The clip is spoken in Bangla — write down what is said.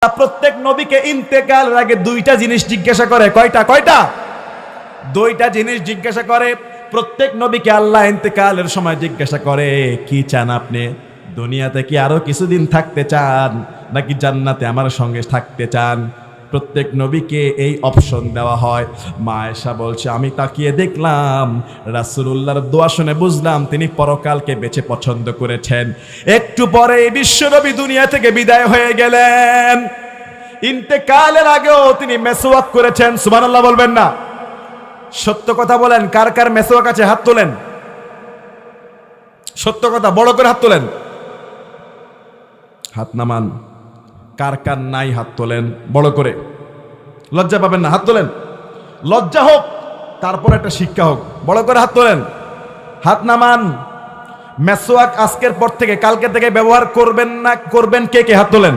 প্রত্যেক নবীকে ইন্তেকালের আগে দুইটা জিনিস জিজ্ঞাসা করে। কয়টা? দুইটা জিনিস জিজ্ঞাসা করে প্রত্যেক নবীকে আল্লাহ ইন্তেকালের সময় জিজ্ঞাসা করে, কি চান আপনি? দুনিয়াতে কি আরো কিছুদিন থাকতে চান, নাকি জান্নাতে আমার সঙ্গে থাকতে চান? প্রত্যেক নবীকে এই অপশন দেওয়া হয়। মা আয়েশা বলছে, আমি তাকিয়ে দেখলাম, রাসূলুল্লাহর দোয়া শুনে বুঝলাম তিনি পরকালকে বেছে পছন্দ করেছেন। একটু পরে বিশ্বনবী দুনিয়া থেকে বিদায় হয়ে গেলেন। ইন্তেকালের আগেও তিনি মেসওয়াক করেছেন। সুবহানাল্লাহ বলবেন না? সত্য কথা বলেন, কার কার মেসওয়াক আছে? হাত তোলেন। সত্য কথা, বড় করে হাত তোলেন। হাত নামান। কার কার নাই হাত তোলেন বড় করে। লজ্জা পাবেন না, হাত তোলেন। লজ্জা হোক, তারপর একটা শিক্ষা হোক। বড় করে হাত তোলেন, হাত নামান। মেসওয়াক আজকের পর থেকে, কালকে থেকে ব্যবহার করবেন না? করবেন কে কে? হাত তোলেন।